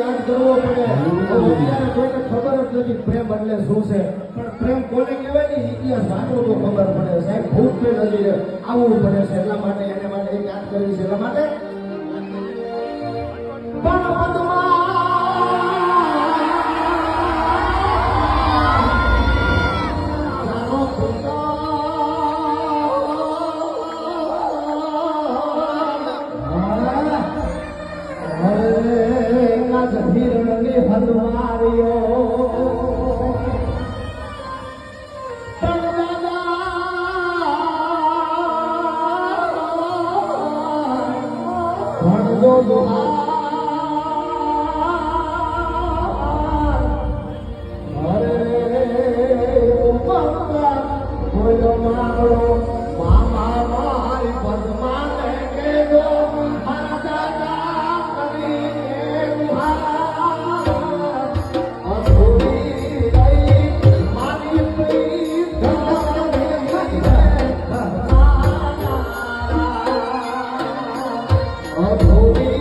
યાદ કરવો પડે. અત્યારે કોઈને ખબર જ નથી પ્રેમ એટલે શું છે, પણ પ્રેમ કોને કહેવાય ને ઇતિહાસ વાંચો તો ખબર પડે. સાહેબ ભૂત કે નજીરે આવવું પડે છે, એટલા માટે એને માટે એક યાદ કરવી છે. એટલા માટે Oh,